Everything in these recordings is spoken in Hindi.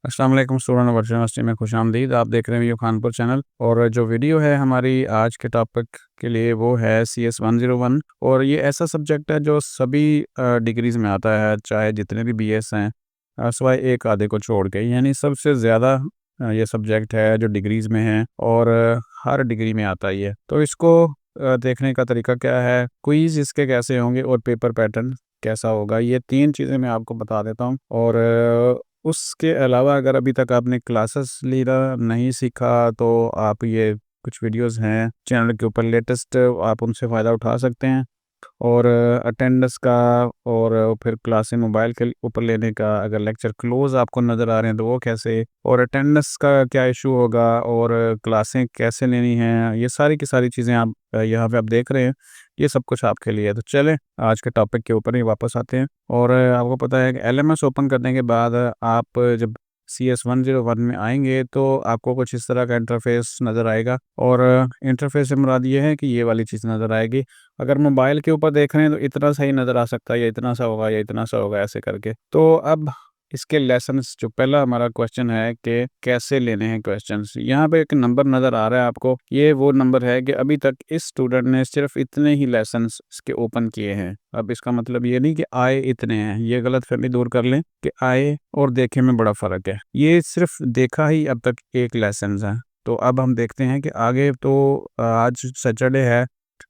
अस्सलाम वालेकुम स्टूडेंट वर्चुअल यूनिवर्सिटी में खुशामदीद। आप देख रहे हैं खानपुर चैनल और जो वीडियो है हमारी आज के टॉपिक के लिए वो है CS 101 और ये ऐसा सब्जेक्ट है जो सभी डिग्रीज़ में आता है, चाहे जितने भी BS हैं सिवाय एक आधे को छोड़ के, यानी सबसे ज़्यादा ये सब्जेक्ट है जो डिग्रीज़ में है और हर डिग्री में आता ही है। तो इसको देखने का तरीका क्या है, क्विज़ इसके कैसे होंगे और पेपर पैटर्न कैसा होगा, ये 3 चीज़ें मैं आपको बता देता हूँ। और उसके अलावा अगर अभी तक आपने क्लासेस लेना नहीं सीखा तो आप ये कुछ वीडियोस हैं चैनल के ऊपर लेटेस्ट, आप उनसे फ़ायदा उठा सकते हैं। और अटेंडेंस का और फिर क्लासें मोबाइल के ऊपर लेने का, अगर लेक्चर क्लोज आपको नज़र आ रहे हैं तो वो कैसे, और अटेंडेंस का क्या इशू होगा और क्लासें कैसे लेनी हैं, ये सारी की सारी चीज़ें आप यहाँ पे आप देख रहे हैं। ये सब कुछ आपके लिए है। तो चलें आज के टॉपिक के ऊपर ही वापस आते हैं। और आपको पता है कि LMS ओपन करने के बाद आप जब CS 101 में आएंगे तो आपको कुछ इस तरह का इंटरफेस नज़र आएगा। और इंटरफेस से मुराद ये है कि ये वाली चीज़ नज़र आएगी। अगर मोबाइल के ऊपर देख रहे हैं तो इतना सा ही नज़र आ सकता है, या इतना सा होगा या इतना सा होगा ऐसे करके। तो अब इसके लेसन्स, जो पहला हमारा क्वेश्चन है कि कैसे लेने हैं क्वेश्चंस, यहाँ पे एक नंबर नज़र आ रहा है आपको, ये वो नंबर है कि अभी तक इस स्टूडेंट ने सिर्फ इतने ही लेसन्स इसके ओपन किए हैं। अब इसका मतलब ये नहीं कि आए इतने हैं, ये गलतफहमी दूर कर लें कि आए और देखे में बड़ा फ़र्क है। ये सिर्फ देखा ही अब तक एक लेसन है। तो अब हम देखते हैं कि आगे तो आज सैटरडे है,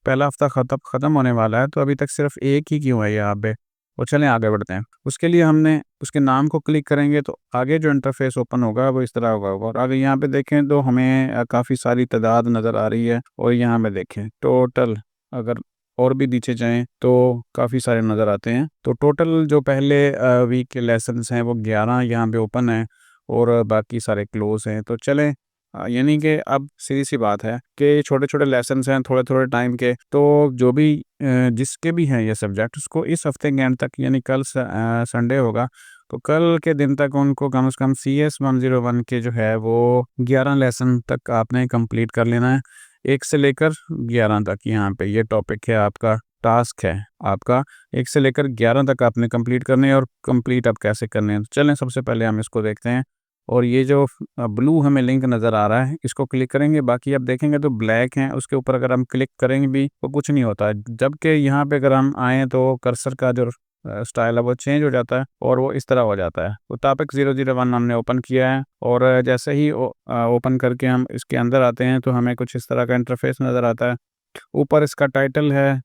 पहला हफ्ता ख़त्म होने वाला है, तो अभी तक सिर्फ एक ही क्यों है यहाँ पे। और चलें आगे बढ़ते हैं। उसके लिए हमने उसके नाम को क्लिक करेंगे तो आगे जो इंटरफेस ओपन होगा वो इस तरह होगा। और आगे यहाँ पे देखें तो हमें काफ़ी सारी तादाद नज़र आ रही है। और यहाँ पे देखें टोटल, अगर और भी नीचे जाएं तो काफ़ी सारे नज़र आते हैं। तो टोटल जो पहले वीक के लेसन्स हैं वो 11 यहाँ पे ओपन हैं और बाकी सारे क्लोज हैं। तो चलें यानी कि अब सीधी सी बात है कि छोटे-छोटे लेसन्स हैं थोड़े-थोड़े टाइम के, तो जो भी जिसके भी हैं ये सब्जेक्ट, उसको इस हफ्ते के एंड तक, यानी कल संडे होगा, तो कल के दिन तक उनको कम से कम CS 101 के जो है वो 11 लेसन तक आपने कंप्लीट कर लेना है। 1 से लेकर 11 तक यहाँ पे ये टॉपिक है आपका, टास्क है आपका। 1 से लेकर 11 तक आपने कंप्लीट करने हैं। और कंप्लीट आप कैसे करने हैं, तो चलें सबसे पहले हम इसको देखते हैं। और ये जो ब्लू हमें लिंक नज़र आ रहा है इसको क्लिक करेंगे, बाकी आप देखेंगे तो ब्लैक हैं, उसके ऊपर अगर हम क्लिक करेंगे भी तो कुछ नहीं होता है। जबकि यहाँ पे अगर हम आएँ तो कर्सर का जो स्टाइल है वो चेंज हो जाता है और वो इस तरह हो जाता है। तो टॉपिक 001 हमने ओपन किया है और जैसे ही ओपन करके हम इसके अंदर आते हैं तो हमें कुछ इस तरह का इंटरफेस नज़र आता है। ऊपर इसका टाइटल है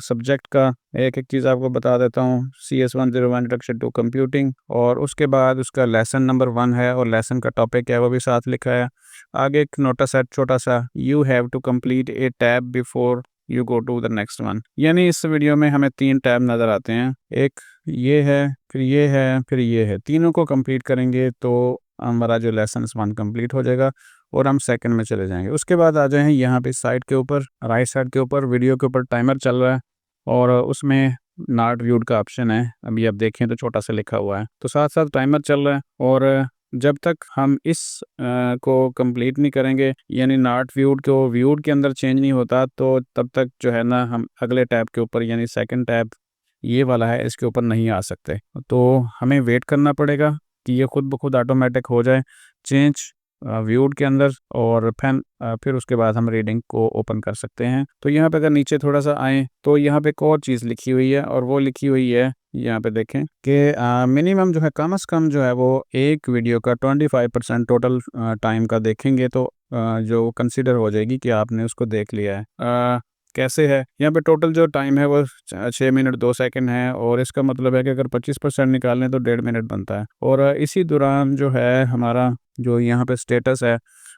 सब्जेक्ट का, एक-एक चीज़ आपको बता देता हूँ। CS 101 इंट्रोडक्शन टू कंप्यूटिंग, और उसके बाद उसका लेसन नंबर 1 है और लेसन का टॉपिक है वो भी साथ लिखा है। आगे एक नोटिस है छोटा-सा, you have to complete a tab before you go to the next one. यानी इस वीडियो में हमें 3 टैब नज़र आते हैं, एक ये है, फिर ये है, फिर ये है। तीनों को कंप्लीट करेंगे तो हमारा जो लेसन 1 कंप्लीट हो जाएगा और हम सेकंड में चले जाएंगे। उसके बाद आ जाएँ यहाँ पे साइड के ऊपर, राइट साइड के ऊपर वीडियो के ऊपर टाइमर चल रहा है और उसमें नॉट व्यूड का ऑप्शन है। अभी आप देखें तो छोटा सा लिखा हुआ है, तो साथ साथ टाइमर चल रहा है। और जब तक हम इस को कंप्लीट नहीं करेंगे, यानी नॉट व्यूड को व्यूड के अंदर चेंज नहीं होता, तो तब तक जो है ना हम अगले टैब के ऊपर, यानी सेकंड टैब ये वाला है, इसके ऊपर नहीं आ सकते। तो हमें वेट करना पड़ेगा कि ये खुद ब खुद ऑटोमेटिक हो जाए चेंज व्यूड के अंदर, और फिर उसके बाद हम रीडिंग को ओपन कर सकते हैं। तो यहाँ पे अगर नीचे थोड़ा सा आएँ तो यहाँ पे एक और चीज़ लिखी हुई है, और वो लिखी हुई है, यहाँ पे देखें कि मिनिमम जो है, कम से कम जो है वो एक वीडियो का 25% टोटल टाइम का देखेंगे तो जो कंसिडर हो जाएगी कि आपने उसको देख लिया है। कैसे है, यहाँ पे टोटल जो टाइम है वो 6 मिनट 2 सेकंड है, और इसका मतलब है कि अगर 25% निकालें तो 1.5 मिनट बनता है। और इसी दौरान जो है हमारा जो यहाँ पे स्टेटस है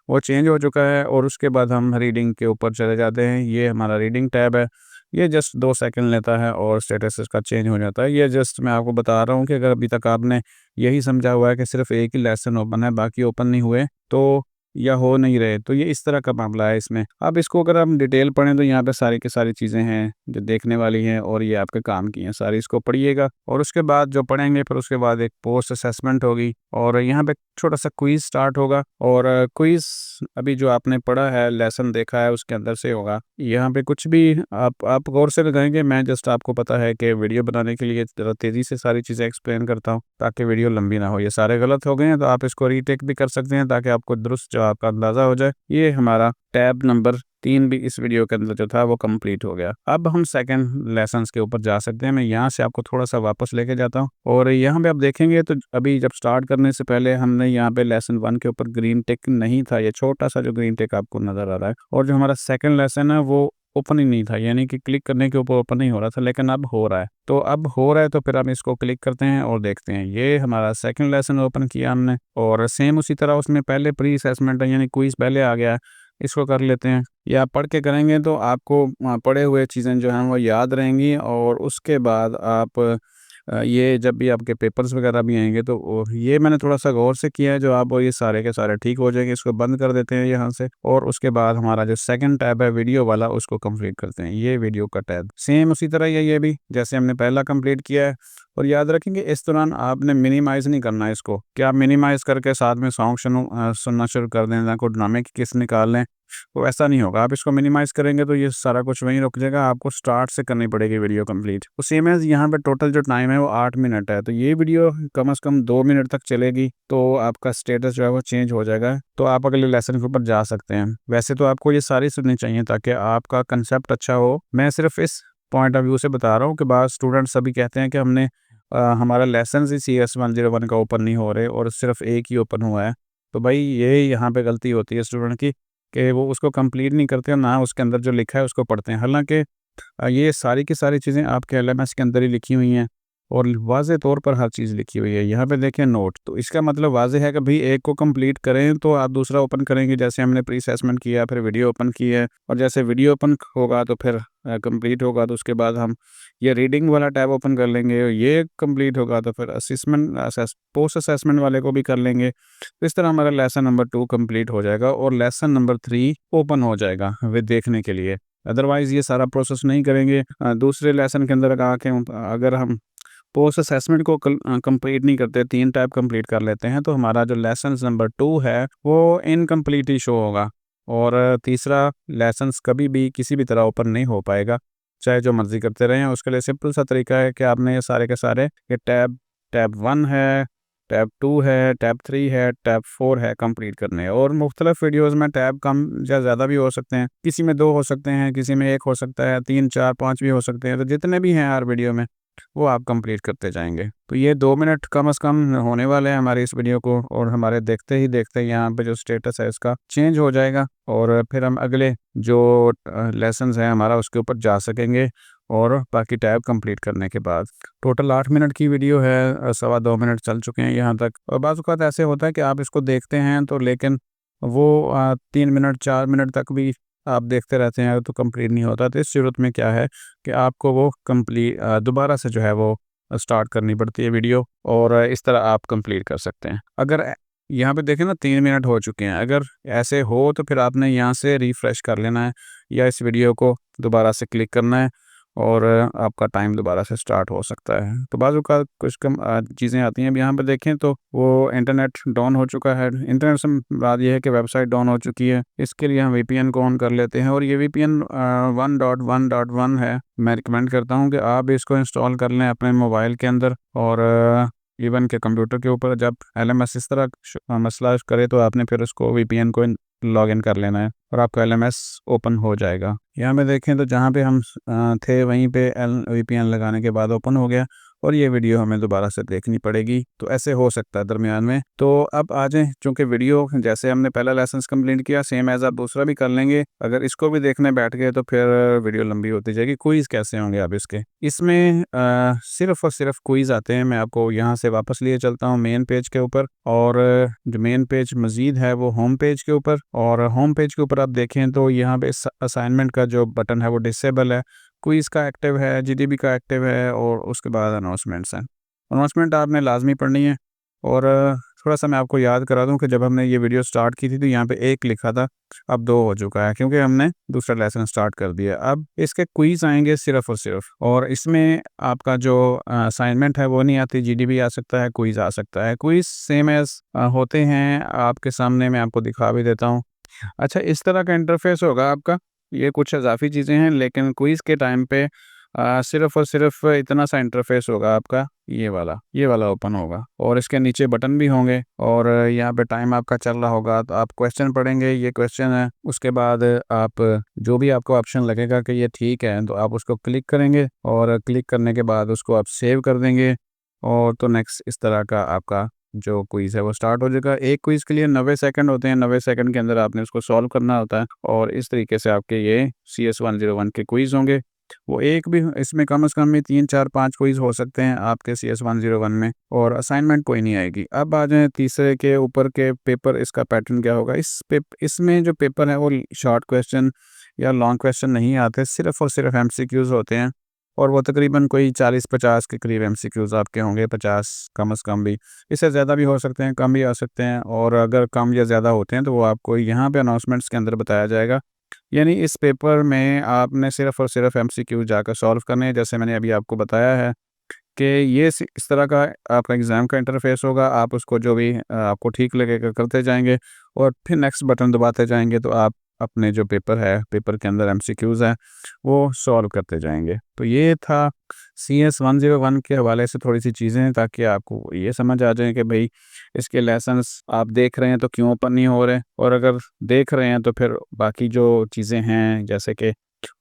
वो चेंज हो चुका है, और उसके बाद हम रीडिंग के ऊपर चले जाते हैं। ये हमारा रीडिंग टैब है, ये जस्ट 2 सेकंड लेता है और स्टेटस इसका चेंज हो जाता है। ये जस्ट मैं आपको बता रहा हूँ कि अगर अभी तक आपने यही समझा हुआ है कि सिर्फ एक ही लेसन ओपन है, बाकी ओपन नहीं हुए, तो या हो नहीं रहे, तो ये इस तरह का मामला है इसमें। अब इसको अगर हम डिटेल पढ़ें तो यहाँ पे सारी की सारी चीज़ें हैं जो देखने वाली हैं और ये आपके काम की हैं, सारी इसको पढ़िएगा। और उसके बाद जो पढ़ेंगे फिर उसके बाद एक पोस्ट असेसमेंट होगी और यहाँ पे छोटा सा क्विज स्टार्ट होगा। और क्विज अभी जो आपने पढ़ा है, लेसन देखा है, उसके अंदर से होगा। यहाँ पे कुछ भी आप गौर से लगाएंगे, मैं जस्ट आपको पता है कि वीडियो बनाने के लिए ज़रा तेज़ी से सारी चीज़ें एक्सप्लेन करता हूँ ताकि वीडियो लंबी ना हो। ये सारे गलत हो गए हैं तो आप इसको रीटेक भी कर सकते हैं ताकि आपको दुरुस्त जवाब का अंदाज़ा हो जाए। ये हमारा टैब नंबर 3 भी इस वीडियो के अंदर जो था वो कंप्लीट हो गया। अब हम सेकंड लेसन्स के ऊपर जा सकते हैं। मैं यहाँ से आपको थोड़ा सा वापस लेके जाता हूँ और यहाँ पे आप देखेंगे तो अभी जब स्टार्ट करने से पहले हमने यहाँ पे लेसन 1 के ऊपर ग्रीन टिक नहीं था, ये छोटा सा जो ग्रीन टिक आपको नज़र आ रहा है। और जो हमारा सेकंड लेसन है वो ओपन ही नहीं था, यानी कि क्लिक करने के ऊपर ओपन नहीं हो रहा था, लेकिन अब हो रहा है। तो अब हो रहा है तो फिर हम इसको क्लिक करते हैं और देखते हैं। ये हमारा सेकंड लेसन ओपन किया हमने और सेम उसी तरह उसमें पहले प्री असेसमेंट है यानी क्विज पहले आ गया है, इसको कर लेते हैं। या पढ़ के करेंगे तो आपको पढ़े हुए चीज़ें जो हैं वो याद रहेंगी और उसके बाद आप ये जब भी आपके पेपर्स वगैरह भी आएंगे तो ये मैंने थोड़ा सा गौर से किया है जो आप वो ये सारे के सारे ठीक हो जाएंगे। इसको बंद कर देते हैं यहाँ से और उसके बाद हमारा जो सेकंड टैब है वीडियो वाला उसको कंप्लीट करते हैं। ये वीडियो का टैब सेम उसी तरह ही है, ये भी जैसे हमने पहला कंप्लीट किया है। और याद रखेंगे इस दौरान आपने मिनिमाइज़ नहीं करना है इसको, कि आप मिनिमाइज़ करके साथ में सॉन्ग सुनना शुरू कर दें ना, कोई ड्रामे की किस्त निकाल लें, तो ऐसा नहीं होगा। आप इसको मिनिमाइज़ करेंगे तो ये सारा कुछ वहीं रुक जाएगा, आपको स्टार्ट से करनी पड़ेगी वीडियो कंप्लीट। तो सेम एज़ यहाँ पे टोटल जो टाइम है वो 8 मिनट है, तो ये वीडियो कम से कम 2 मिनट तक चलेगी तो आपका स्टेटस जो है वो चेंज हो जाएगा, तो आप अगले लेसन के ऊपर जा सकते हैं। वैसे तो आपको ये सारी सुननी चाहिए ताकि आपका कंसेप्ट अच्छा हो। मैं सिर्फ इस पॉइंट ऑफ व्यू से बता रहा हूँ कि बाद स्टूडेंट्स सभी कहते हैं कि हमारा लेसन्स ही CS 101 का ओपन नहीं हो रहे और सिर्फ एक ही ओपन हुआ है। तो भाई ये यहाँ पे गलती होती है स्टूडेंट की कि वो उसको कंप्लीट नहीं करते और ना उसके अंदर जो लिखा है उसको पढ़ते हैं। हालांकि ये सारी की सारी चीज़ें आपके LMS के अंदर ही लिखी हुई हैं और वाज़े तौर पर हर चीज़ लिखी हुई है। यहाँ पे देखें नोट, तो इसका मतलब वाज़े है कि भाई एक को कंप्लीट करें तो आप दूसरा ओपन करेंगे। जैसे हमने प्री असेसमेंट किया, फिर वीडियो ओपन की है और जैसे वीडियो ओपन होगा तो फिर कंप्लीट होगा तो उसके बाद हम ये रीडिंग वाला टैब ओपन कर लेंगे। ये कंप्लीट होगा तो फिर पोस्ट असेसमेंट वाले को भी कर लेंगे। तो इस तरह हमारा लेसन नंबर 2 कंप्लीट हो जाएगा और लेसन नंबर 3 ओपन हो जाएगा वे देखने के लिए। अदरवाइज़ ये सारा प्रोसेस नहीं करेंगे दूसरे लेसन के अंदर आके अगर हम पोस्ट असेसमेंट को कंप्लीट नहीं करते, 3 टैब कंप्लीट कर लेते हैं, तो हमारा जो लेसन नंबर 2 है वो इनकम्प्लीट ही शो होगा और तीसरा लेसन्स कभी भी किसी भी तरह ओपन नहीं हो पाएगा, चाहे जो मर्ज़ी करते रहें। उसके लिए सिंपल सा तरीका है कि आपने ये सारे के सारे ये टैब 1 है, टैब 2 है, टैब 3 है, टैब 4 है, कंप्लीट करने हैं। और मुख्तलिफ वीडियोज़ में टैब कम या ज़्यादा भी हो सकते हैं, किसी में 2 हो सकते हैं, किसी में 1 हो सकता है, 3, 4, 5 भी हो सकते हैं। तो जितने भी हैं हर वीडियो में वो आप कंप्लीट करते जाएंगे। तो ये 2 मिनट कम से कम होने वाले हैं हमारे इस वीडियो को और हमारे देखते ही देखते यहाँ पे जो स्टेटस है इसका चेंज हो जाएगा और फिर हम अगले जो लेसन्स हैं हमारा उसके ऊपर जा सकेंगे। और बाकी टैब कंप्लीट करने के बाद टोटल 8 मिनट की वीडियो है, 2.25 मिनट चल चुके हैं यहाँ तक। और बाज़ औक़ात ऐसे होता है कि आप इसको देखते हैं तो लेकिन वो 3 मिनट 4 मिनट तक भी आप देखते रहते हैं तो कंप्लीट नहीं होता। तो इस सूरत में क्या है कि आपको वो दोबारा से जो है वो स्टार्ट करनी पड़ती है वीडियो और इस तरह आप कंप्लीट कर सकते हैं। अगर यहाँ पे देखें ना 3 मिनट हो चुके हैं, अगर ऐसे हो तो फिर आपने यहाँ से रिफ़्रेश कर लेना है या इस वीडियो को दोबारा से क्लिक करना है और आपका टाइम दोबारा से स्टार्ट हो सकता है। तो बाज़ औक़ात कुछ कम चीज़ें आती हैं। अब यहाँ पे देखें तो वो इंटरनेट डाउन हो चुका है। इंटरनेट से मुराद ये है कि वेबसाइट डाउन हो चुकी है। इसके लिए हम VPN को ऑन कर लेते हैं और ये VPN 1.1.1 है। मैं रिकमेंड करता हूँ कि आप इसको इंस्टॉल कर लें अपने मोबाइल के अंदर और इवन के कंप्यूटर के ऊपर। जब LMS इस तरह मसला करे तो आपने फिर उसको VPN को लॉगिन कर लेना है और आपका LMS ओपन हो जाएगा। यहाँ पे देखें तो जहाँ पे हम थे वहीं पे VPN लगाने के बाद ओपन हो गया और ये वीडियो हमें दोबारा से देखनी पड़ेगी। तो ऐसे हो सकता है दरमियान में। तो अब आ जाएँ, चूँकि वीडियो जैसे हमने पहला लेसन कंप्लीट किया सेम एज़ आप दूसरा भी कर लेंगे। अगर इसको भी देखने बैठ गए तो फिर वीडियो लंबी होती जाएगी। क्विज़ कैसे होंगे अब इसके, इसमें सिर्फ़ और सिर्फ क्विज़ आते हैं। मैं आपको यहाँ से वापस लिए चलता हूँ मेन पेज के ऊपर और जो मेन पेज मज़ीद है वो होम पेज के ऊपर। और होम पेज के ऊपर आप देखें तो यहाँ पे असाइनमेंट का जो बटन है वो डिसेबल है, क्विज़ का एक्टिव है, GDB का एक्टिव है और उसके बाद अनाउंसमेंट्स हैं। अनाउंसमेंट आपने लाजमी पढ़नी है और थोड़ा-सा मैं आपको याद करा दूँ कि जब हमने ये वीडियो स्टार्ट की थी तो यहाँ पे 1 लिखा था, अब 2 हो चुका है क्योंकि हमने दूसरा लेसन स्टार्ट कर दिया। अब इसके क्विज़ आएँगे सिर्फ़ और सिर्फ़, और इसमें आपका जो असाइनमेंट है वो नहीं आती, जीडीबी आ सकता है, क्विज़ आ सकता है। क्विज़ सेम एज़ होते हैं आपके सामने, मैं आपको दिखा भी देता हूँ। अच्छा, इस तरह का इंटरफ़ेस होगा आपका, ये कुछ इज़ाफ़ी चीज़ें हैं, लेकिन क्विज़ के टाइम पे सिर्फ़ और सिर्फ़ इतना सा इंटरफ़ेस होगा आपका, ये वाला ओपन होगा, और इसके नीचे बटन भी होंगे, और यहाँ पे टाइम आपका चल रहा होगा, तो आप क्वेश्चन पढ़ेंगे, ये क्वेश्चन है, उसके बाद आप जो भी आपको ऑप्शन लगेगा कि ये ठीक है, तो आप उसको क्लिक करेंगे, और क्लिक करने के बाद उसको आप सेव कर देंगे, और तो नेक्स्ट इस तरह का आपका जो क्विज़ है वो स्टार्ट हो जाएगा। एक क्विज़ के लिए 90 सेकंड होते हैं, 90 सेकंड के अंदर आपने उसको सॉल्व करना होता है, और इस तरीके से आपके ये CS 101 के क्विज़ होंगे। वो एक भी इसमें कम से कम में 3, 4, 5 क्विज़ हो सकते हैं आपके CS 101 में, और असाइनमेंट कोई नहीं आएगी। अब आ जाएँ तीसरे के ऊपर के पेपर, इसका पैटर्न क्या होगा? इसमें जो पेपर है वो शॉर्ट क्वेश्चन या लॉन्ग क्वेश्चन नहीं आते, सिर्फ़ और सिर्फ़ MCQs होते हैं, और वो तकरीबन कोई 40-50 के करीब MCQs आपके होंगे, 50 कम से कम भी। इससे ज़्यादा भी हो सकते हैं, कम भी आ सकते हैं, और अगर कम या ज़्यादा होते हैं तो वो आपको यहाँ पे अनाउंसमेंट्स के अंदर बताया जाएगा। यानी इस पेपर में आपने सिर्फ़ और सिर्फ़ MCQ जाकर सॉल्व करने हैं, जैसे मैंने अभी आपको बताया है कि ये इस तरह का आपका एग्ज़ाम का इंटरफ़ेस होगा। आप उसको जो भी आपको ठीक लगेगा करते जाएँगे, और फिर नेक्स्ट बटन दबाते जाएँगे, तो आप अपने जो पेपर है, पेपर के अंदर MCQs हैं, वो सॉल्व करते जाएँगे। तो ये था CS 101 के हवाले से थोड़ी-सी चीज़ें, ताकि आपको ये समझ आ जाए कि भई इसके लेसन्स आप देख रहे हैं तो क्यों ओपन नहीं हो रहे, और अगर देख रहे हैं तो फिर बाकी जो चीज़ें हैं, जैसे कि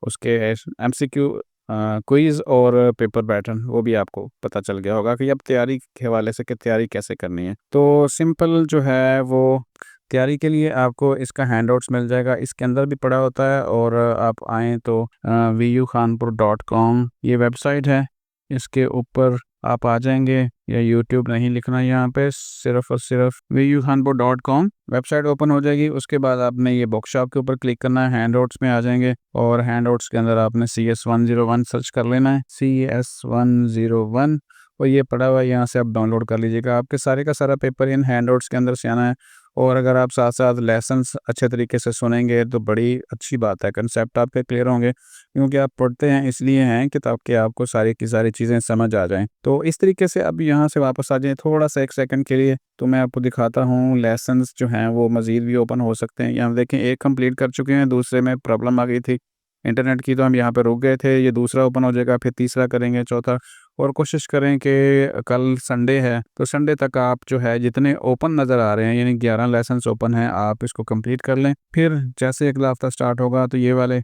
उसके MCQ क्विज़ और पेपर पैटर्न, वो भी आपको पता चल गया होगा कि अब तैयारी के हवाले से कि तैयारी कैसे करनी है। तो सिंपल जो है वो तैयारी के लिए आपको इसका हैंडआउट्स मिल जाएगा, इसके अंदर भी पड़ा होता है, और आप आएँ तो vukhanpur.com ये वेबसाइट है, इसके ऊपर आप आ जाएँगे, या यूट्यूब नहीं लिखना यहाँ पे, सिर्फ़ और सिर्फ़ vukhanpur.com वेबसाइट ओपन हो जाएगी। उसके बाद आपने ये बुकशॉप के ऊपर क्लिक करना है, हैंडआउट्स में आ जाएँगे, और हैंडआउट्स के अंदर आपने CS 101 सर्च कर लेना है, CS 101, और ये पड़ा हुआ है, यहाँ से आप डाउनलोड कर लीजिएगा। आपके सारे का सारा पेपर इन हैंडआउट्स के अंदर से आना है, और अगर आप साथ-साथ लेसन्स अच्छे तरीके से सुनेंगे तो बड़ी अच्छी बात है, कांसेप्ट आपके क्लियर होंगे, क्योंकि आप पढ़ते हैं इसलिए हैं कि ताकि आपको सारी की सारी चीज़ें समझ आ जाएँ। तो इस तरीके से अब यहाँ से वापस आ जाएँ थोड़ा-सा 1 सेकंड के लिए, तो मैं आपको दिखाता हूँ लेसन्स जो हैं वो मज़ीद भी ओपन हो सकते हैं। यहाँ देखें, एक कंप्लीट कर चुके हैं, दूसरे में प्रॉब्लम आ गई थी इंटरनेट की, तो हम यहाँ पे रुक गए थे। ये दूसरा ओपन हो जाएगा, फिर तीसरा करेंगे, चौथा, और कोशिश करें कि कल संडे है, तो संडे तक आप जो है जितने ओपन नज़र आ रहे हैं, यानी 11 लेसन्स ओपन हैं, आप इसको कंप्लीट कर लें। फिर जैसे अगला हफ्ता स्टार्ट होगा तो ये वाले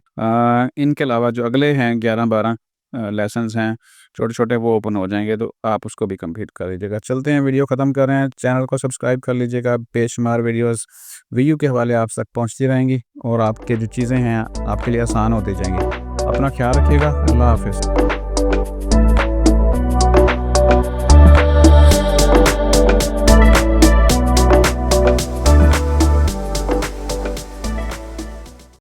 इनके अलावा जो अगले हैं 11-12 लेसन्स हैं छोटे-छोटे, वो ओपन हो जाएँगे, तो आप उसको भी कंप्लीट कर लीजिएगा। चलते हैं, वीडियो ख़त्म कर रहे हैं, चैनल को सब्सक्राइब कर लीजिएगा, बेशुमार वीडियोज़ वीयू के हवाले आप तक पहुँचती रहेंगी, और आपके जो चीज़ें हैं आपके लिए आसान होती जाएँगी। अपना ख्याल रखिएगा, अल्लाह हाफ़िज़।